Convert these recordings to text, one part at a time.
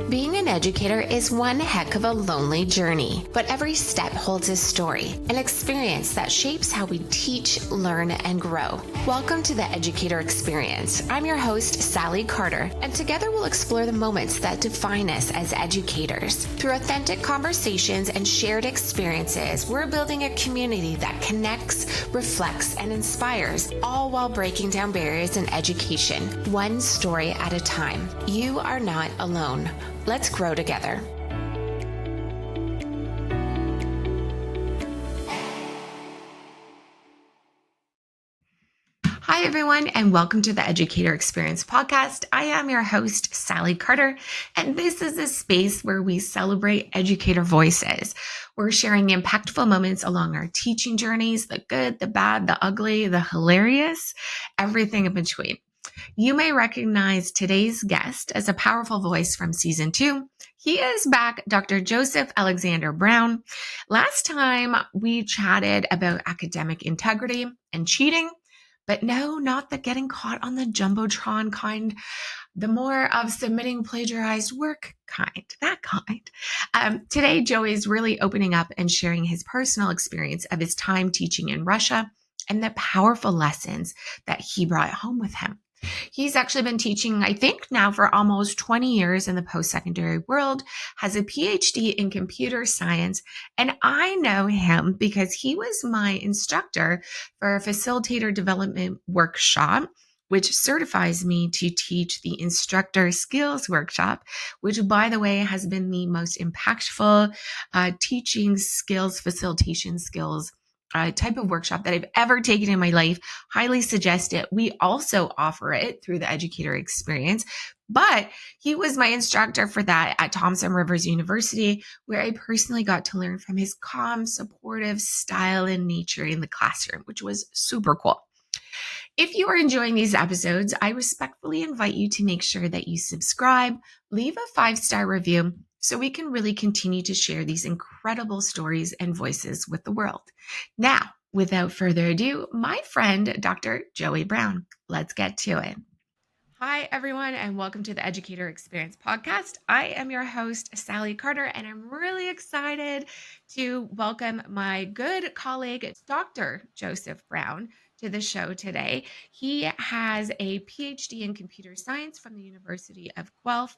Being an educator is one heck of a lonely journey, but every step holds a story, an experience that shapes how we teach, learn, and grow. Welcome to the Educator Experience. I'm your host, Salli Carter, and together we'll explore the moments that define us as educators. Through authentic conversations and shared experiences, we're building a community that connects, reflects, and inspires, all while breaking down barriers in education, one story at a time. You are not alone. Let's grow together. Hi, everyone, and welcome to the Educator Experience podcast. I am your host, Salli Carter, and this is a space where we celebrate educator voices. We're sharing impactful moments along our teaching journeys, the good, the bad, the ugly, the hilarious, everything in between. You may recognize today's guest as a powerful voice from season 2. He is back, Dr. Joseph Alexander Brown. Last time we chatted about academic integrity and cheating, but no, not the getting caught on the Jumbotron kind, the more of submitting plagiarized work kind, that kind. Today, Joey is really opening up and sharing his personal experience of his time teaching in Russia and the powerful lessons that he brought home with him. He's actually been teaching, I think now for almost 20 years in the post-secondary world, has a PhD in computer science, and I know him because he was my instructor for a facilitator development workshop, which certifies me to teach the instructor skills workshop, which, by the way, has been the most impactful teaching skills, facilitation skills type of workshop that I've ever taken in my life. Highly suggest it. We also offer it through the Educator Experience, but he was my instructor for that at Thompson Rivers University, where I personally got to learn from his calm, supportive style and nature in the classroom, which was super cool. If you are enjoying these episodes, I respectfully invite you to make sure that you subscribe, leave a 5-star review, so we can really continue to share these incredible stories and voices with the world. Now, without further ado, my friend, Dr. Joey Brown. Let's get to it. Hi, everyone, and welcome to the Educator Experience podcast. I am your host, Salli Carter, and I'm really excited to welcome my good colleague, Dr. Joseph Brown, to the show today. He has a PhD in computer science from the University of Guelph.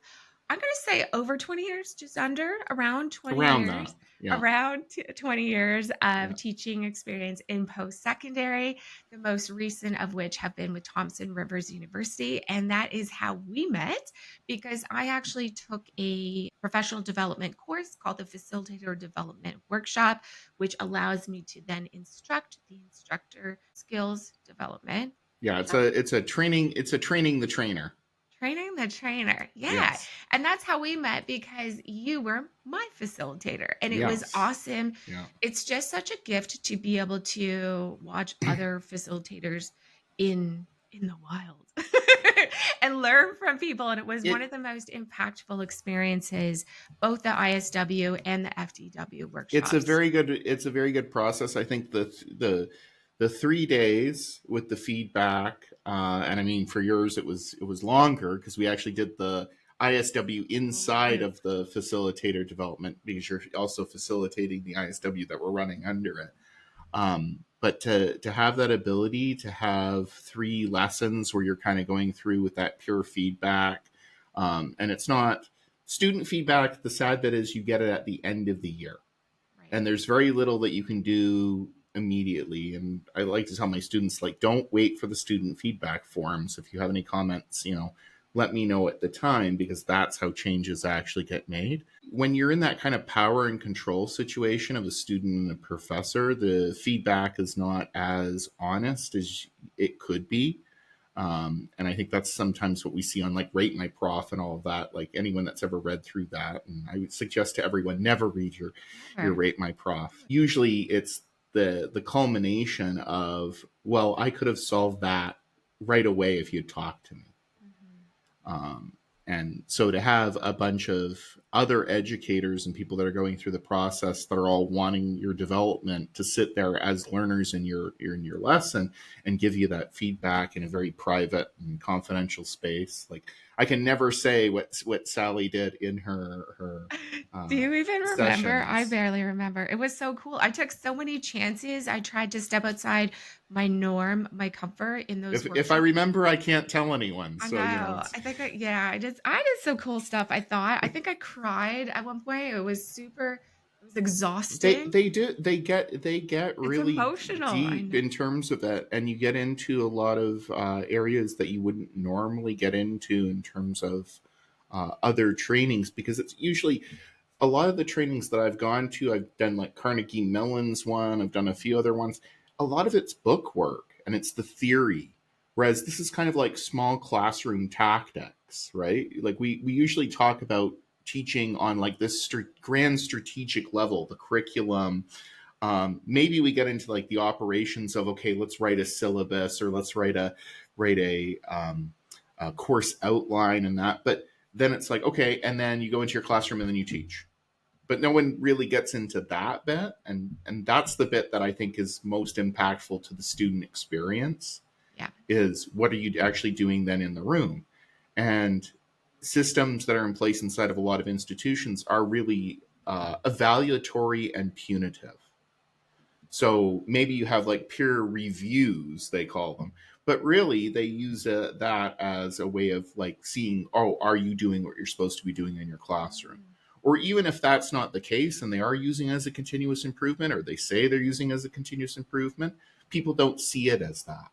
I'm going to say over 20 years, just under, around 20 years. Around 20 years of teaching experience in post-secondary, the most recent of which have been with Thompson Rivers University. And that is how we met, because I actually took a professional development course called the Facilitator Development Workshop, which allows me to then instruct the instructor skills development. Yeah, it's a training the trainer. Training the trainer. Yeah. Yes. And that's how we met, because you were my facilitator and it was awesome. Yeah. It's just such a gift to be able to watch other facilitators in the wild and learn from people. And it was one of the most impactful experiences, both the ISW and the FDW workshops. It's a very good process. I think the 3 days with the feedback, and I mean, for yours, it was longer because we actually did the ISW inside of the facilitator development, because you're also facilitating the ISW that we're running under it. But to have that ability to have 3 lessons where you're kind of going through with that pure feedback, and it's not student feedback. The sad bit is you get it at the end of the year, right? And there's very little that you can do immediately. And I like to tell my students, like, don't wait for the student feedback forms. If you have any comments, let me know at the time, because that's how changes actually get made. When you're in that kind of power and control situation of a student and a professor, the feedback is not as honest as it could be. And I think that's sometimes what we see on like Rate My Prof and all of that, like anyone that's ever read through that. And I would suggest to everyone, never read your Rate My Prof. Usually it's the culmination of, well, I could have solved that right away if you'd talked to me. And so to have a bunch of other educators and people that are going through the process that are all wanting your development to sit there as learners in your lesson and give you that feedback in a very private and confidential space. Like I can never say what Salli did in her Do you even remember? I sessions. barely remember. It was so cool. I took so many chances. I tried to step outside my norm, my comfort in those If I workshops. remember, I can't tell anyone. I So know. it's I did some cool stuff. I think I cried at one point. It was exhausting. they get It's really emotional. I deep know. in terms of it, and you get into a lot of areas that you wouldn't normally get into in terms of other trainings, because it's usually a lot of the trainings that I've gone to. I've done like Carnegie Mellon's one, I've done a few other ones. A lot of it's book work and it's the theory, whereas this is kind of like small classroom tactics, right? Like we usually talk about teaching on like this grand strategic level, the curriculum. Maybe we get into like the operations of, okay, let's write a syllabus, or let's write a course outline and that. But then it's like, okay, and then you go into your classroom and then you teach. But no one really gets into that bit, and that's the bit that I think is most impactful to the student experience, Yeah. is what are you actually doing then in the room. And systems that are in place inside of a lot of institutions are really evaluatory and punitive. So maybe you have like peer reviews, they call them, but really they use that as a way of like seeing, oh, are you doing what you're supposed to be doing in your classroom? Mm, Or even if that's not the case and they are using it as a continuous improvement, or they say they're using it as a continuous improvement, people don't see it as that,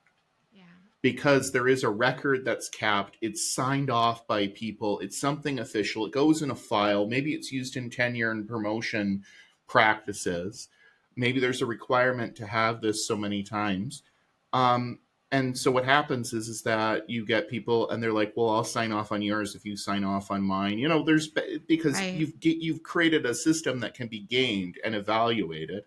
yeah. because there is a record that's capped. It's signed off by people. It's something official. It goes in a file. Maybe it's used in tenure and promotion practices. Maybe there's a requirement to have this so many times. Um, and so what happens is that you get people and they're like, well, I'll sign off on yours if you sign off on mine. You know, there's, because Right. you've created a system that can be gamed and evaluated,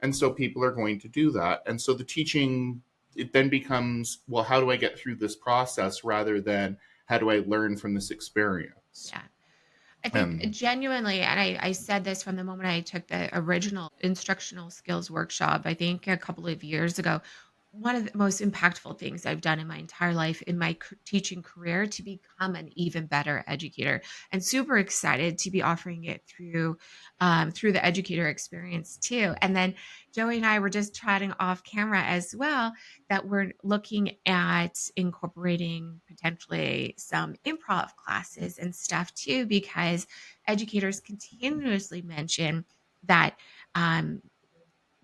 and so people are going to do that. And so the teaching, it then becomes, well, how do I get through this process, rather than how do I learn from this experience. Yeah. I think And genuinely, and I said this from the moment I took the original instructional skills workshop, I think a couple of years ago. One of the most impactful things I've done in my entire life in my teaching career to become an even better educator, and super excited to be offering it through the educator experience too. And then Joey and I were just chatting off camera as well that we're looking at incorporating potentially some improv classes and stuff too, because educators continuously mention that um,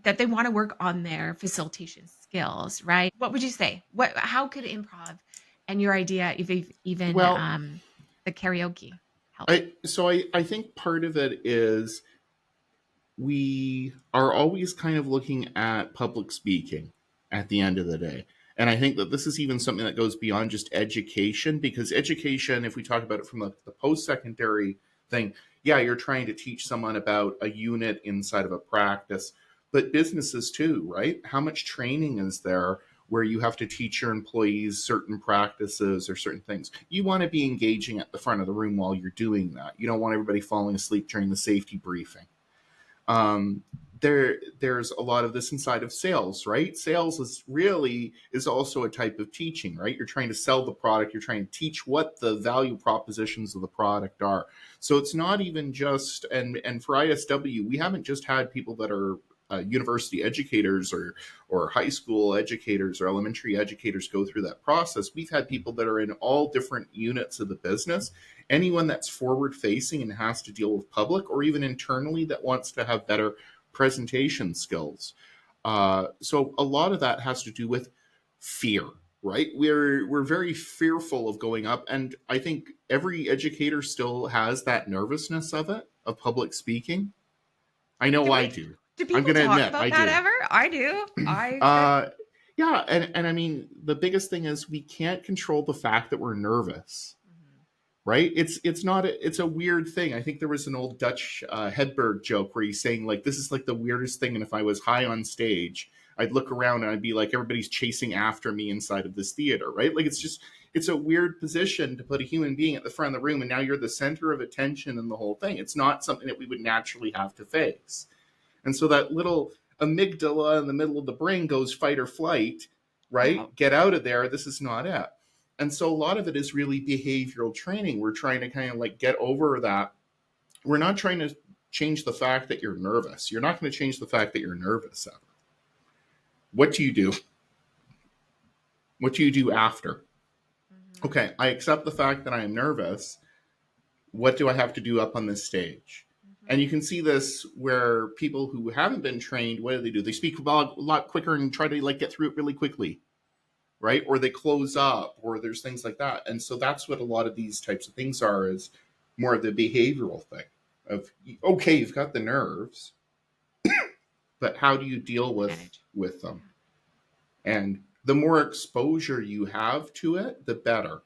that they want to work on their facilitation skills, right? What would you say? How could improv and your idea, if even well, the karaoke help? I think part of it is we are always kind of looking at public speaking at the end of the day. And I think that this is even something that goes beyond just education, because education, if we talk about it from the post secondary thing, yeah, you're trying to teach someone about a unit inside of a practice, but businesses too, right? How much training is there where you have to teach your employees certain practices or certain things? You want to be engaging at the front of the room while you're doing that. You don't want everybody falling asleep during the safety briefing. um, there's a lot of this inside of sales, right? Sales is also a type of teaching, right? You're trying to sell the product, you're trying to teach what the value propositions of the product are. So it's not even just, and for ISW, we haven't just had people that are university educators, or high school educators or elementary educators go through that process. We've had people that are in all different units of the business. Anyone that's forward facing and has to deal with public, or even internally that wants to have better presentation skills. So a lot of that has to do with fear, right? We're very fearful of going up, and I think every educator still has that nervousness of it, of public speaking. I know Do I we? do. Do I'm people going to talk admit I about that do. ever? I do. uh, yeah, and I mean the biggest thing is we can't control the fact that we're nervous, Mhm. right? It's not it's a weird thing. I think there was an old Dutch Hedberg joke where he's saying like, this is like the weirdest thing, and if I was high on stage, I'd look around and I'd be like, everybody's chasing after me inside of this theater, right? Like, it's a weird position to put a human being at the front of the room, and now you're the center of attention in the whole thing. It's not something that we would naturally have to face. And so that little amygdala in the middle of the brain goes fight or flight, Oh, right? Get out of there. This is not it. And so a lot of it is really behavioral training. We're trying to kind of like get over that. We're not trying to change the fact that you're nervous. You're not going to change the fact that you're nervous ever. What do you do? What do you do after? mhm. Okay, I accept the fact that I am nervous. What do I have to do up on this stage? And you Mhm. can see this where people who haven't been trained, what do? They speak a lot quicker and try to like get through it really quickly, right? Or they close up, or there's things like that. And so that's what a lot of these types of things are, is more of the behavioral thing of, okay, you've got the nerves, but how do you deal Manage. with them? Yeah. And the more exposure you have to it, the better.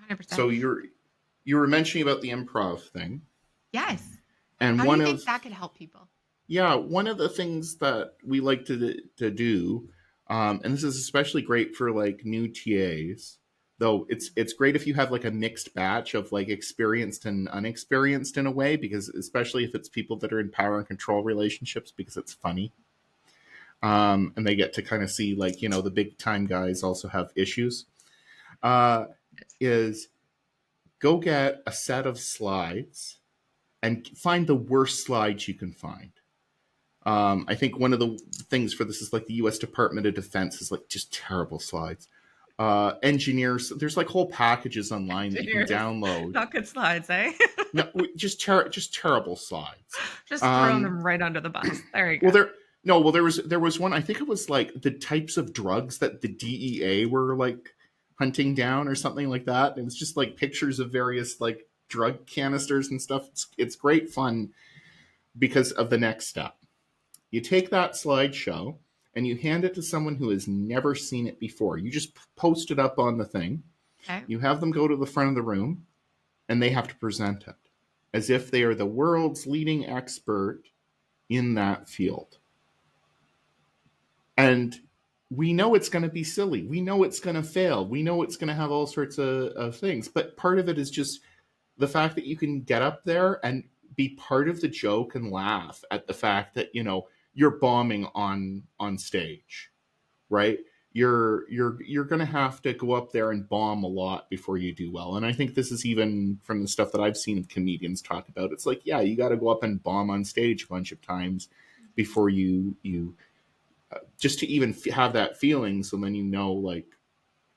100%. So you were mentioning about the improv thing, Yes. and How do you think that could help people? one of the things that we like to do, and this is especially great for like new TAs, though it's great if you have like a mixed batch of like experienced and unexperienced in a way, because especially if it's people that are in power and control relationships, because it's funny, and they get to kind of see like, the big time guys also have issues. Uh, is go get a set of slides and find the worst slides you can find. I think one of the things for this is like the U.S. Department of Defense is like just terrible slides. Engineers, there's like whole packages online that you can Engineers. download. Not good slides, eh? No, just terrible slides. Just throwing Um, them right under the bus. There you well, go. there was one. I think it was like the types of drugs that the DEA were like hunting down or something like that. It was just like pictures of various like drug canisters and stuff. It's great fun because of the next step. You take that slideshow and you hand it to someone who has never seen it before. You just post it up on the thing. Okay. You have them go to the front of the room and they have to present it as if they are the world's leading expert in that field. And we know it's going to be silly. We know it's going to fail. We know it's going to have all sorts of things. But part of it is just the fact that you can get up there and be part of the joke and laugh at the fact that you're bombing on stage, right? You're going to have to go up there and bomb a lot before you do well. And I think this is even from the stuff that I've seen of comedians talk about. It's like, yeah, you got to go up and bomb on stage a bunch of times before you just to even have that feeling. So then like,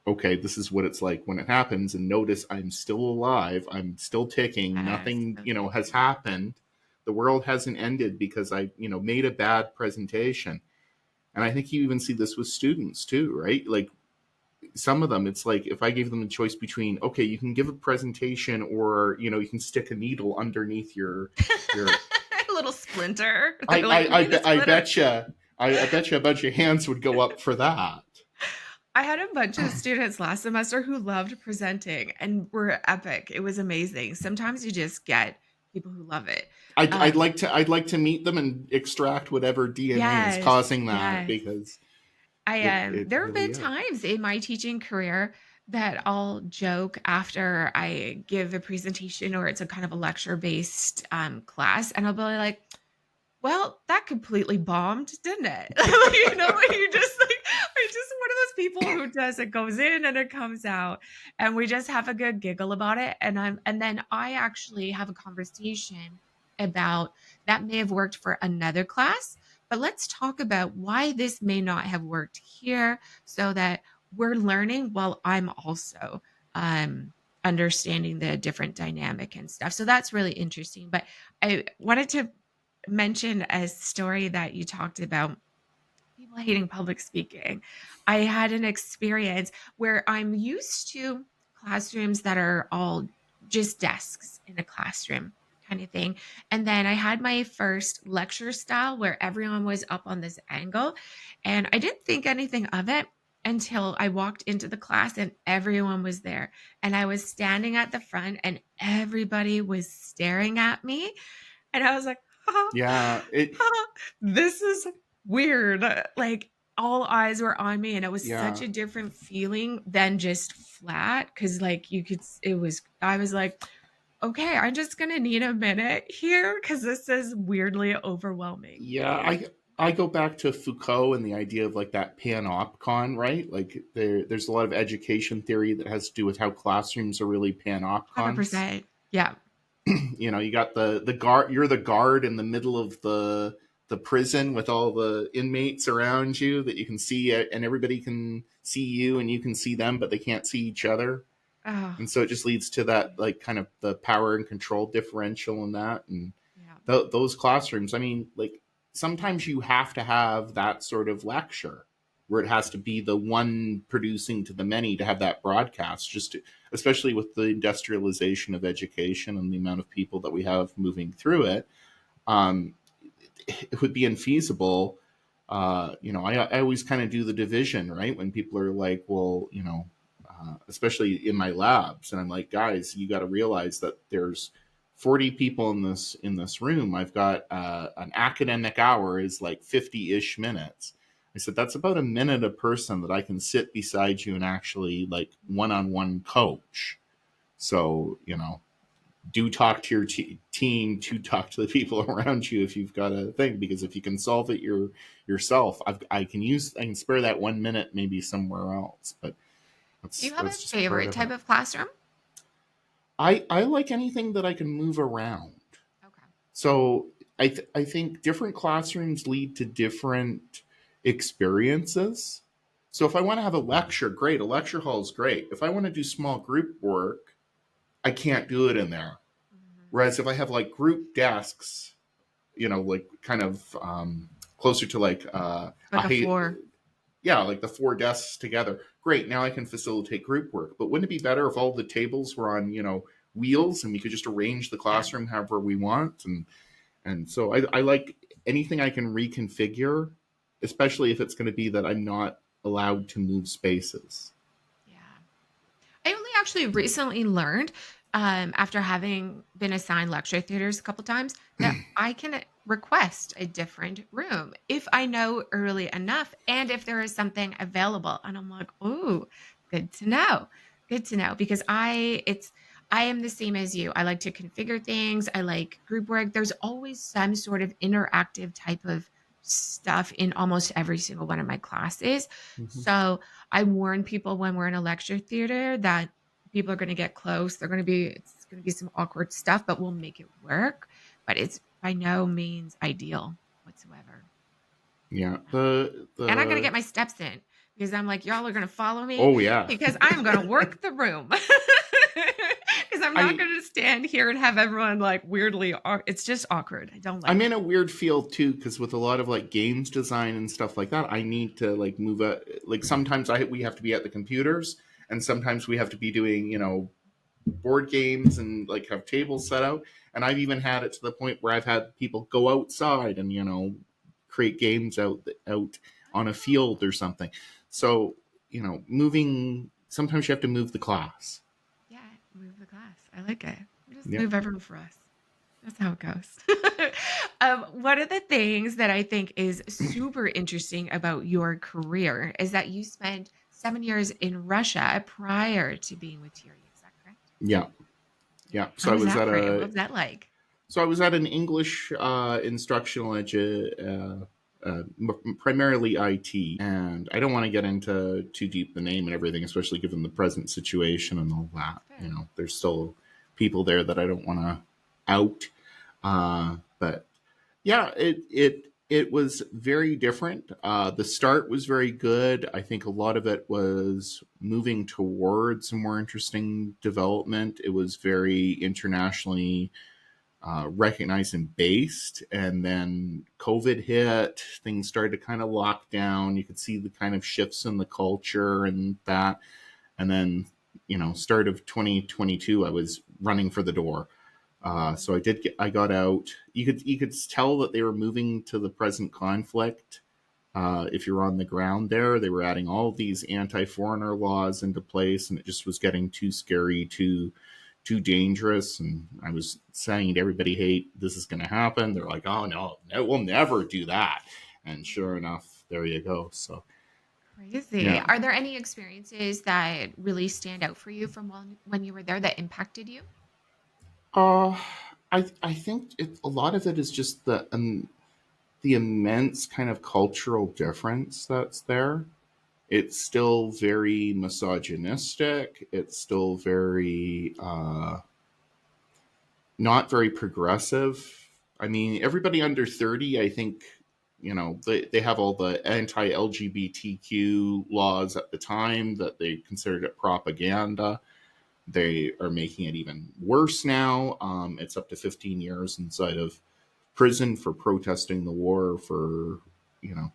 okay, this is what it's like when it happens, and notice I'm still alive, I'm still ticking, Yes. nothing, No has taking. happened. The world hasn't ended because I, made a bad presentation. And I think you even see this with students too, right? Like some of them, it's like if I gave them a choice between, okay, you can give a presentation or, you can stick a needle underneath your A little splinter. I They're like, I give I, me the I splinter. bet you I bet you a bunch of hands would go up for that. I had a bunch of students last semester who loved presenting and were epic. It was amazing. Sometimes you just get people who love it. I'd Um, like to meet them and extract whatever DNA is yes, causing that, yes. because it There have really been is. times in my teaching career that I'll joke after I give a presentation or it's a kind of a lecture based class, and I'll be like, well, that completely bombed, didn't it? You just like, I'm just one of those people who does it goes in and it comes out, and we just have a good giggle about it. And then I actually have a conversation about that may have worked for another class, but let's talk about why this may not have worked here, so that we're learning while I'm also understanding the different dynamic and stuff. So that's really interesting. But I wanted to mention a story that you talked about people hating public speaking. I had an experience where I'm used to classrooms that are all just desks in a classroom kind of thing. And then I had my first lecture style where everyone was up on this angle. And I didn't think anything of it until I walked into the class and everyone was there. And I was standing at the front and everybody was staring at me. And I was like, Yeah, it this is weird. Like, all eyes were on me, and it was such Yeah. a different feeling than just flat, because like you could it was I was like, okay, I'm just gonna need a minute here because this is weirdly overwhelming. Yeah, I go back to Foucault and the idea of like that panopticon, right? Like there's a lot of education theory that has to do with how classrooms are really panopticons. 100%. Yeah. You know, you got the guard, you're the guard in the middle of the prison with all the inmates around you that you can see, and everybody can see you and you can see them, but they can't see each other. Oh, And so it just leads to that like kind of the power and control differential in that. And yeah. those classrooms, I mean, like sometimes you have to have that sort of lecture where it has to be the one producing to the many to have that broadcast, just to, especially with the industrialization of education and the amount of people that we have moving through it. um, it would be infeasible. I always kind of do the division, right? When people are like, well, especially in my labs, and I'm like, guys, you got to realize that there's 40 people in this room. I've got an academic hour is like 50-ish minutes. I said that's about a minute a person that I can sit beside you and actually like one-on-one coach. So do talk to your team, to talk to the people around you if you've got a thing, because if you can solve it yourself, I can spare that 1 minute maybe somewhere else. But Do that's you have a that's just part favorite of type it. of classroom? I like anything that I can move around. Okay. So I think different classrooms lead to different experiences. So if I want to have a lecture, great, a lecture hall is great. If I want to do small group work, I can't do it in there. Mhm. Whereas if I have like group desks, like kind of closer to like Like a floor. yeah, like the four desks together. Great, now I can facilitate group work. But wouldn't it be better if all the tables were on wheels and we could just arrange the Yeah. classroom however we want? And so I like anything I can reconfigure, especially if it's going to be that I'm not allowed to move spaces. Yeah. I only actually recently learned, after having been assigned lecture theaters a couple times, that I can request a different room if I know early enough and if there is something available. And I'm like, oh, good to know. Good to know because I am the same as you. I like to configure things. I like group work. There's always some sort of interactive type of stuff in almost every single one of my classes. Mm-hmm. So I warn people when we're in a lecture theater that people are going to get close. It's going to be some awkward stuff, but we'll make it work. But it's by no means ideal whatsoever. Yeah. Yeah. And I'm going to The get my steps in because I'm like, y'all are going to follow me Oh yeah. because I'm going to work the room. Because I'm not I going to stand here and have everyone like weirdly, it's just awkward. I don't I'm like in it. a weird field too, because with a lot of like games design and stuff like that, I need to like move like sometimes we have to be at the computers, and sometimes we have to be doing board games and like have tables set out. And I've even had it to the point where I've had people go outside and create games out on a field or something. So moving, sometimes you have to move the class. Yeah, move the class. I like it. Just Yeah. move everyone for us. That's how it goes. One of the things that I think is super interesting about your career is that you spent 7 years in Russia prior to being with Thierry. Is that correct? Yeah. Yeah. Yeah. How was that for you? What was that like? So I was at an English instructional primarily IT, and I don't want to get into too deep the name and everything, especially given the present situation and all that. Fair. There's still people there that I don't want to out, but yeah, it was very different. The start was very good. I think a lot of it was moving towards a more interesting development. It was very internationally recognized and based. And then COVID hit, things started to kind of lock down. You could see the kind of shifts in the culture and that. And then, start of 2022, I was running for the door. So I got out. You could tell that they were moving to the present conflict. If you're on the ground there, they were adding all of these anti-foreigner laws into place, and it just was getting too scary, too dangerous. And I was saying to everybody, "Hey, this is going to happen." They're like, "Oh no, no, we'll never do that." And sure enough, there you go. So Crazy. yeah. Are there any experiences that really stand out for you from when you were there that impacted you? Uh, I think a lot of it is just the immense kind of cultural difference that's there. It's still very misogynistic. It's still very not very progressive. I mean, everybody under 30, I think, they have all the anti LGBTQ laws at the time that they considered it propaganda. They are making it even worse now. It's up to 15 years inside of prison for protesting the war, for, you know,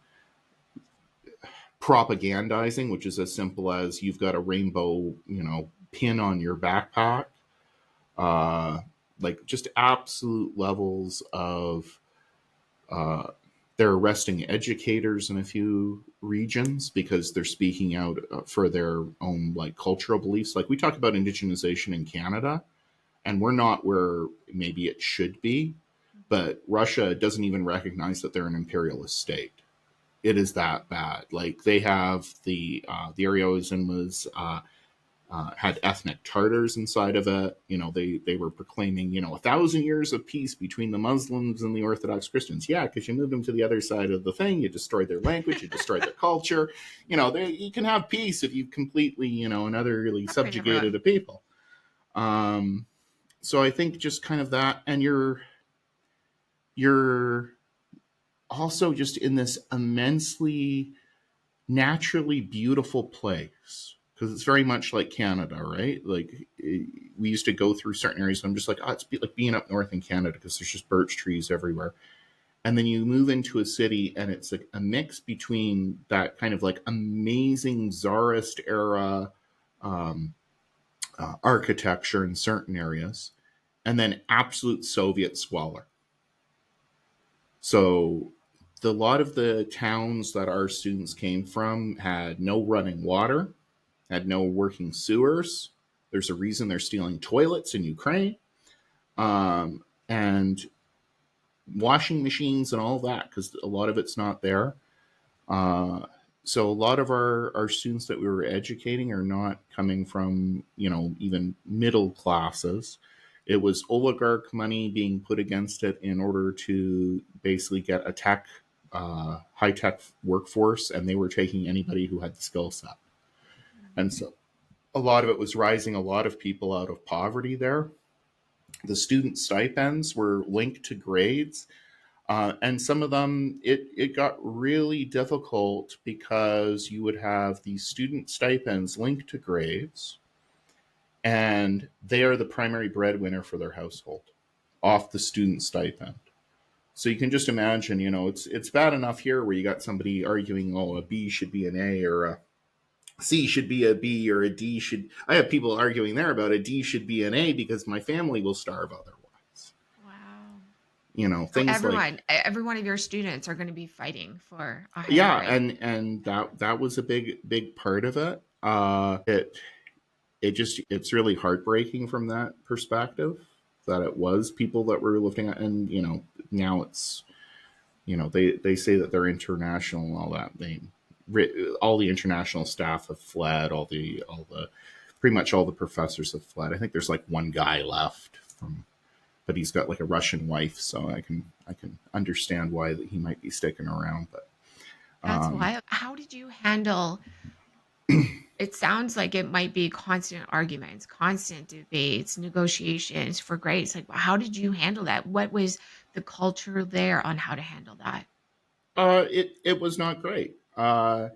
propagandizing, which is as simple as you've got a rainbow, pin on your backpack. Uh, like just absolute levels of uh, they're arresting educators in a few regions because they're speaking out for their own like cultural beliefs. Like we talk about indigenization in Canada, and we're not where maybe it should be, but Russia doesn't even recognize that they're an imperialist state. It is that bad. Like they have the area I was in was had ethnic Tartars inside of it. They were proclaiming 1,000 years of peace between the Muslims and the Orthodox Christians. Yeah, because you moved them to the other side of the thing, you destroyed their language, you destroyed their culture. You can have peace if you completely and utterly Not for subjugated everyone. a people. Um, so I think just kind of that, and you're also just in this immensely naturally beautiful place because it's very much like Canada, right? Like we used to go through certain areas. And I'm just like, oh, it's like being up north in Canada because there's just birch trees everywhere. And then you move into a city and it's like a mix between that kind of like amazing Tsarist era um, architecture in certain areas, and then absolute Soviet squalor. So a lot of the towns that our students came from had no running water, had no working sewers. There's a reason they're stealing toilets in Ukraine, and washing machines and all that because a lot of it's not there. Uh, so a lot of our students that we were educating are not coming from even middle classes. It was oligarch money being put against it in order to basically get a high tech workforce, and they were taking anybody who had the skill set. And so a lot of it was rising a lot of people out of poverty there. The student stipends were linked to grades. And some of them, it got really difficult because you would have these student stipends linked to grades, and they are the primary breadwinner for their household off the student stipend. So you can just imagine, it's bad enough here where you got somebody arguing, oh, a B should be an A, or a C should be a B, or a D should. I have people arguing there about a D should be an A because my family will starve otherwise. Wow. So Things like every one of your students are going to be fighting for a higher yeah, grade. and that was a big part of it. It's really heartbreaking from that perspective that it was people that were lifting it, and now it's they say that they're international and all that. All the international staff have fled. All the pretty much all the professors have fled. I think there's like one guy left from, but he's got like a Russian wife, so I can understand why he might be sticking around. But That's um, wild. How did you handle it? Sounds like it might be constant arguments, constant debates, negotiations for grades. Like, how did you handle that? What was the culture there on how to handle that? it was not great. You're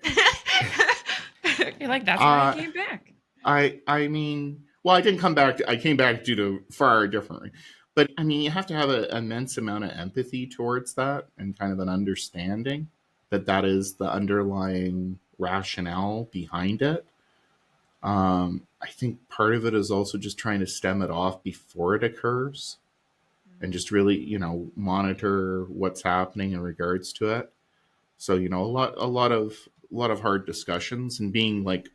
like, that's why I Uh, came back. I mean, well, I didn't come back. I came back due to far differently, but I mean, you have to have an immense amount of empathy towards that and kind of an understanding that that is the underlying rationale behind it. I think part of it is also just trying to stem it off before it occurs and just really, monitor what's happening in regards to it. So, a lot of hard discussions, and being like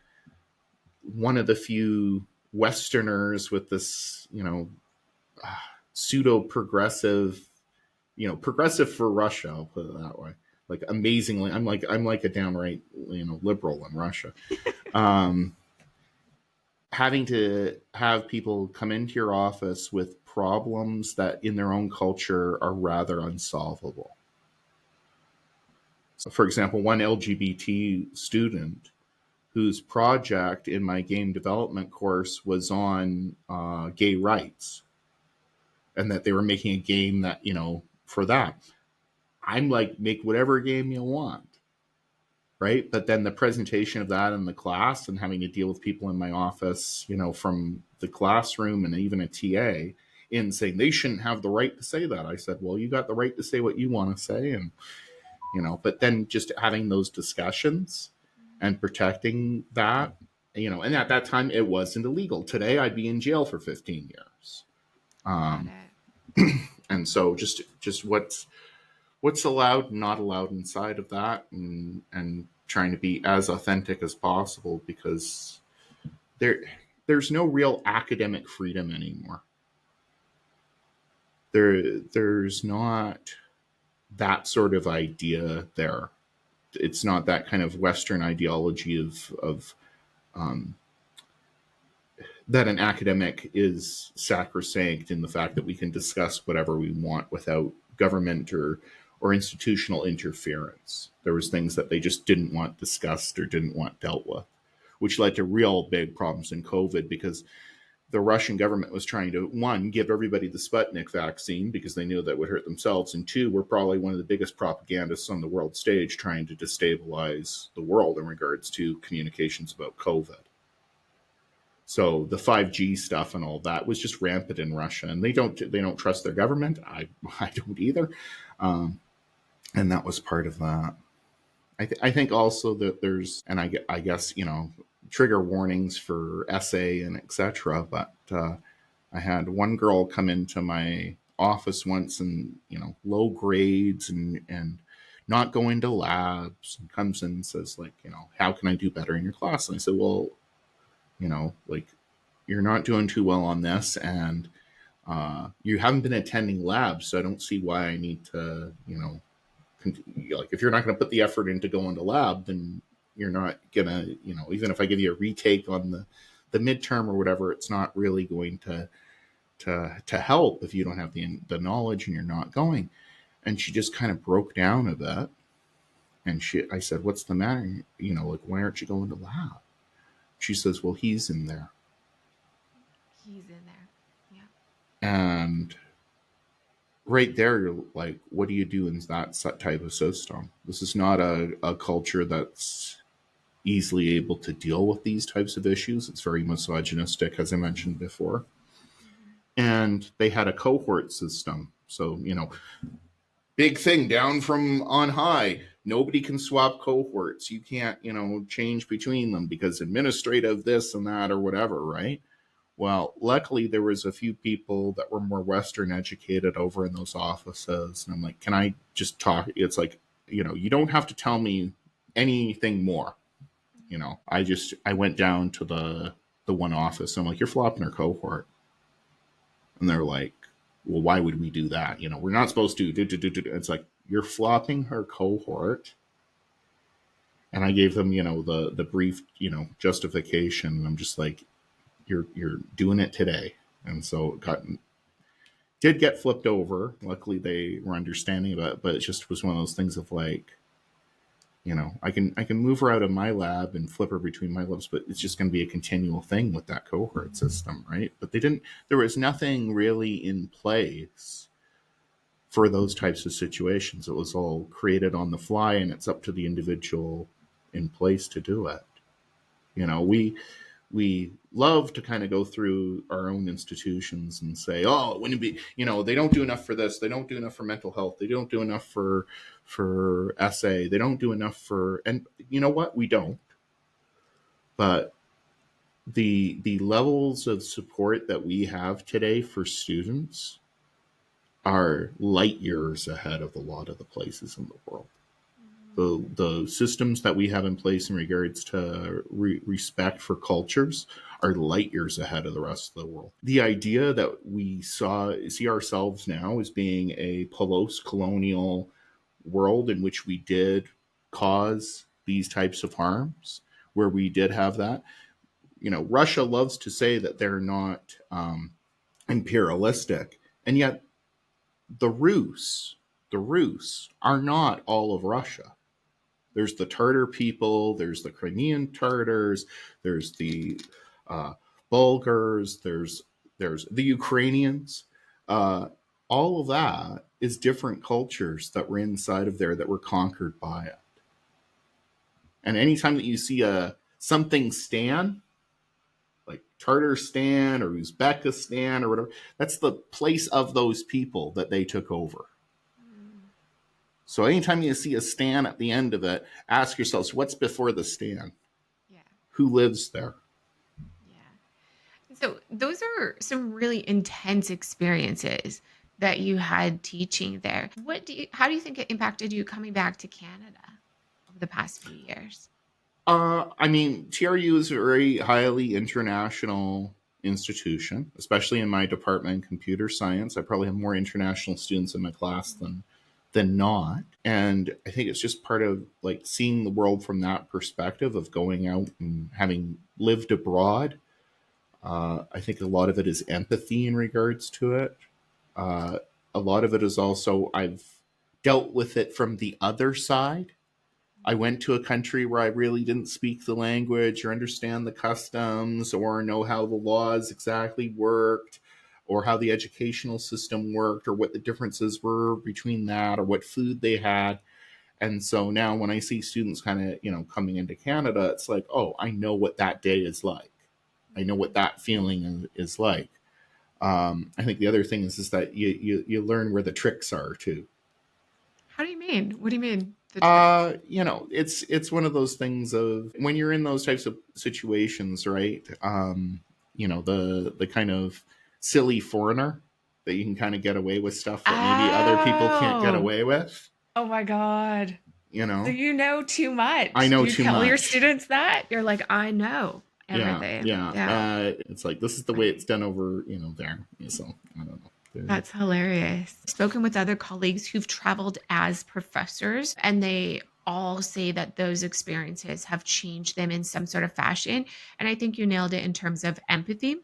one of the few Westerners with this, pseudo progressive, progressive for Russia, I'll put it that way. like amazingly, I'm like a downright, liberal in Russia. Um, Having to have people come into your office with problems that in their own culture are rather unsolvable. So, for example, one LGBT student whose project in my game development course was on gay rights, and that they were making a game that, for that. I'm like, make whatever game you want, right? But then the presentation of that in the class and having to deal with people in my office, from the classroom and even a TA in saying they shouldn't have the right to say that. I said, well, you got the right to say what you want to say. And, but then just having those discussions and protecting that, and at that time it wasn't illegal. Today I'd be in jail for 15 years. Got Um, it. and so just what's allowed, not allowed inside of that, and trying to be as authentic as possible, because there's no real academic freedom anymore. There's not that sort of idea there. It's not that kind of Western ideology of that an academic is sacrosanct in the fact that we can discuss whatever we want without government or institutional interference. There was things that they just didn't want discussed or didn't want dealt with, which led to real big problems in COVID, because the Russian government was trying to, one, give everybody the Sputnik vaccine because they knew that would hurt themselves, and two, were probably one of the biggest propagandists on the world stage trying to destabilize the world in regards to communications about COVID. So the 5G stuff and all that was just rampant in Russia, and they don't trust their government. I don't either, and that was part of that. I think also that there's, and I guess trigger warnings for essay and etc. But I had one girl come into my office once, and low grades and not going to labs, and comes in and says, like, how can I do better in your class? And I said, well, like, you're not doing too well on this, and you haven't been attending labs, so I don't see why I need to, like, if you're not going to put the effort into going to lab, then you're not gonna, even if I give you a retake on the midterm or whatever, it's not really going to help if you don't have the knowledge and you're not going. And she just kind of broke down a bit, and I said, what's the matter? Like, why aren't you going to lab? She says, well, he's in there. He's in there. Yeah. And right there, you're like, what do you do in that type of system? This is not a culture that's easily able to deal with these types of issues. It's very misogynistic, as I mentioned before. Mm-hmm. And they had a cohort system. So, big thing down from on high. Nobody can swap cohorts. You can't, change between them because administrative this and that or whatever, right? Well, luckily there was a few people that were more Western educated over in those offices. And I'm like, can I just talk? It's like, you don't have to tell me anything more. I went down to the one office. And I'm like, you're flopping our cohort. And they're like, well, why would we do that? We're not supposed to do. It's like, you're flopping her cohort. And I gave them, the brief, justification. And I'm just like, you're doing it today. And so it did get flipped over. Luckily they were understanding of it, but it just was one of those things of like, I can move her out of my lab and flip her between my labs, but it's just going to be a continual thing with that cohort system, right? But there was nothing really in place for those types of situations. It was all created on the fly, and it's up to the individual in place to do it. We love to kind of go through our own institutions and say, oh, it wouldn't be, they don't do enough for this. They don't do enough for mental health. They don't do enough for essay. They don't do enough and you know what? We don't. But the levels of support that we have today for students are light years ahead of a lot of the places in the world. The systems that we have in place in regards to respect for cultures are light years ahead of the rest of the world. The idea that we see ourselves now as being a post-colonial world in which we did cause these types of harms, where we did have that. Russia loves to say that they're not imperialistic, and yet the Rus are not all of Russia. There's the Tartar people, there's the Crimean Tartars, there's the uh, Bulgars, there's the Ukrainians. Uh, all of that is different cultures that were inside of there that were conquered by it. And anytime that you see a something stan, like Tartarstan or Uzbekistan or whatever, that's the place of those people that they took over. So anytime you see a stan at the end of it, ask yourselves, what's before the stan? Yeah. Who lives there? Yeah. So those are some really intense experiences that you had teaching there. How do you think it impacted you coming back to Canada over the past few years? TRU is a very highly international institution, especially in my department, computer science. I probably have more international students in my class than not. And I think it's just part of like seeing the world from that perspective of going out and having lived abroad. I think a lot of it is empathy in regards to it. Uh, a lot of it is also I've dealt with it from the other side. I went to a country where I really didn't speak the language or understand the customs or know how the laws exactly worked or how the educational system worked or what the differences were between that or what food they had. And so now when I see students kind of, coming into Canada, it's like, oh, I know what that day is like. I know what that feeling is like. I think the other thing is that you learn where the tricks are too. How do you mean? What do you mean? The tricks? It's one of those things of when you're in those types of situations, right? The kind of silly foreigner that you can kind of get away with stuff that maybe other people can't get Oh, away with. oh my God. You So know, you know too I much. Do know you too tell your much. students that? You're like, I know Yeah, everything. yeah. Yeah. It's like this is the way it's Funny. done over, there. So I don't know. That's hilarious. I've spoken with other colleagues who've traveled as professors, and they all say that those experiences have changed them in some sort of fashion. And I think you nailed it in terms of empathy.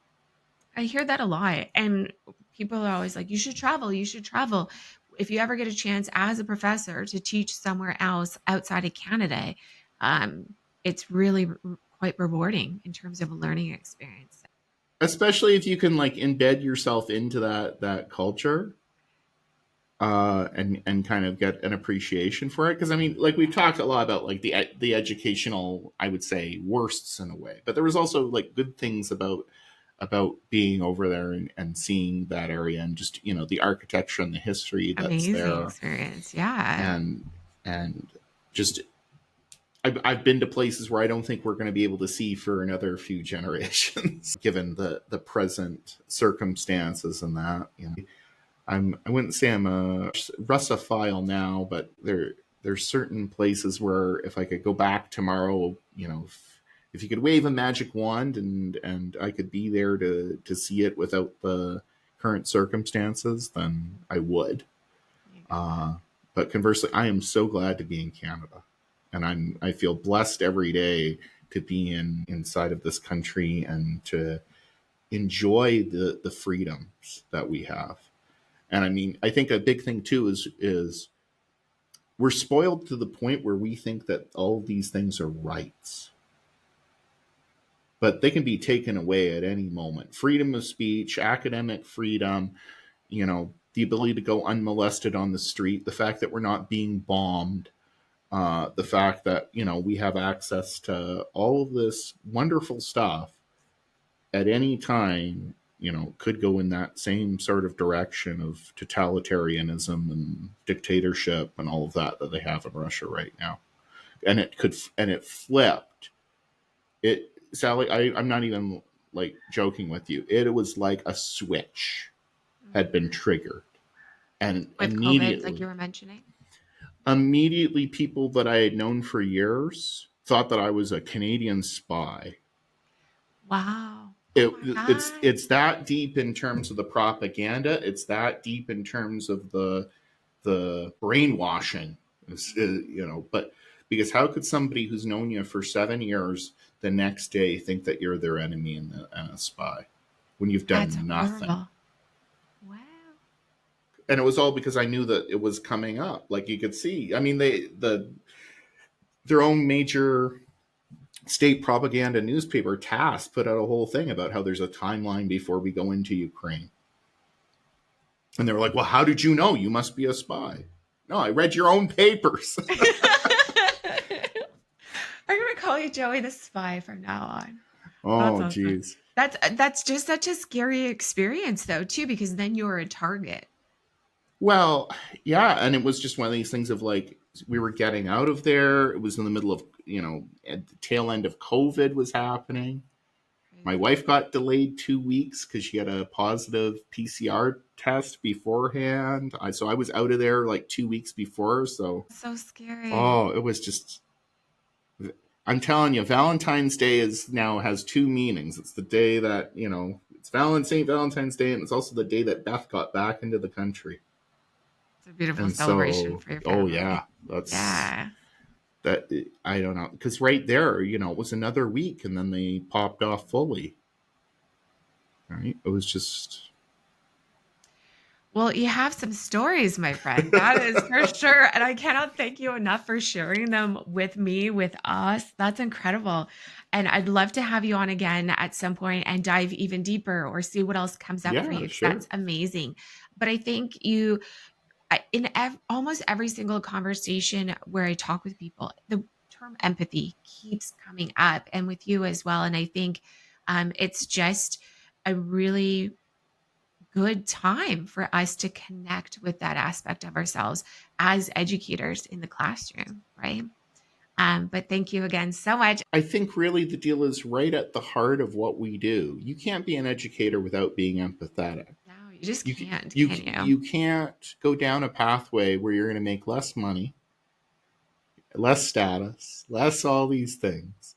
I hear that a lot. And people are always like, you should travel, you should travel. If you ever get a chance as a professor to teach somewhere else outside of Canada, um, it's really quite rewarding in terms of a learning experience. Especially if you can like embed yourself into that culture and kind of get an appreciation for it. Because I mean, like we've talked a lot about like the educational, I would say, worsts in a way, but there was also like good things about being over there and seeing that area and just the architecture and the history that's Amazing there experience. Yeah. and just I've been to places where I don't think we're going to be able to see for another few generations, given the present circumstances and that. I wouldn't say I'm a Russophile now, but there's certain places where if I could go back tomorrow, if you could wave a magic wand and I could be there to see it without the current circumstances, then I would. You got that. Uh, but conversely, I am so glad to be in Canada, and I feel blessed every day to be inside of this country and to enjoy the freedoms that we have. And I mean, I think a big thing too is we're spoiled to the point where we think that all of these things are rights, but they can be taken away at any moment. Freedom of speech, academic freedom, the ability to go unmolested on the street, the fact that we're not being bombed, the fact that we have access to all of this wonderful stuff at any time, could go in that same sort of direction of totalitarianism and dictatorship and all of that they have in Russia right now. And it flipped. Salli, I'm not even like joking with you. It was like a switch had been Mhm. triggered. And With COVID, like you were mentioning. immediately people that I had known for years thought that I was a Canadian spy. Wow. Oh it, my it's God. it's that deep in terms of the propaganda. It's that deep in terms of the brainwashing But because how could somebody who's known you for 7 years the next day think that you're their enemy and a spy when you've That's done nothing? horrible. Wow. And it was all because I knew that it was coming up. Like you could see, I mean, their own major state propaganda newspaper, TASS, put out a whole thing about how there's a timeline before we go into Ukraine. And they were like, well, how did you know? You must be a spy. No, I read your own papers. I'm going to call you Joey the Spy from now on. Oh, jeez. That's just such a scary experience, though, too, because then you're a target. Well, yeah. And it was just one of these things of like, we were getting out of there. It was in the middle of, at the tail end of COVID was happening. My wife got delayed 2 weeks because she had a positive PCR test beforehand. So I was out of there like 2 weeks before. So scary. Oh, it was just. I'm telling you, Valentine's Day has two meanings. It's the day that it's St. Valentine's Day, and it's also the day that Beth got back into the country. It's a beautiful celebration for your family. Oh yeah, that I don't know, because right there, it was another week, and then they popped off fully. Right? It was just. Well, you have some stories, my friend. That is for sure. And I cannot thank you enough for sharing them with me, with us. That's incredible. And I'd love to have you on again at some point and dive even deeper or see what else comes up for you. Sure. That's amazing. But I think almost every single conversation where I talk with people, the term empathy keeps coming up, and with you as well. And I think it's just a really good time for us to connect with that aspect of ourselves as educators in the classroom, right? But thank you again so much. I think really the deal is right at the heart of what we do. You can't be an educator without being empathetic. No, you just can't, can you? You can't go down a pathway where you're going to make less money, less status, less all these things,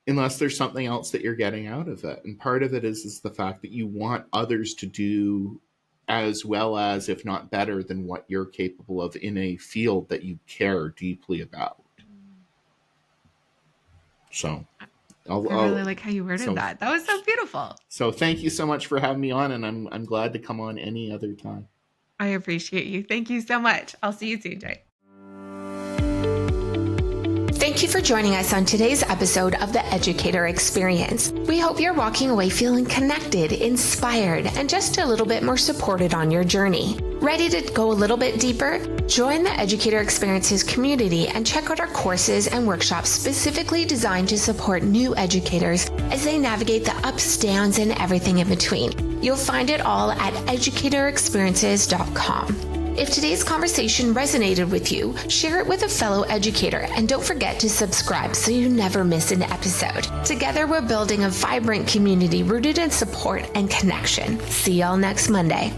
unless there's something else that you're getting out of it. And part of it is the fact that you want others to do as well as, if not better than what you're capable of in a field that you care deeply about. So I really like how you worded that. That was so beautiful. So thank you so much for having me on, and I'm glad to come on any other time. I appreciate you. Thank you so much. I'll see you soon, Jay. Thank you for joining us on today's episode of the Educator Experience. We hope you're walking away feeling connected, inspired, and just a little bit more supported on your journey. Ready to go a little bit deeper? Join the Educator Experiences community and check out our courses and workshops specifically designed to support new educators as they navigate the ups, downs, and everything in between. You'll find it all at educatorexperiences.com. If today's conversation resonated with you, share it with a fellow educator, and don't forget to subscribe so you never miss an episode. Together, we're building a vibrant community rooted in support and connection. See y'all next Monday.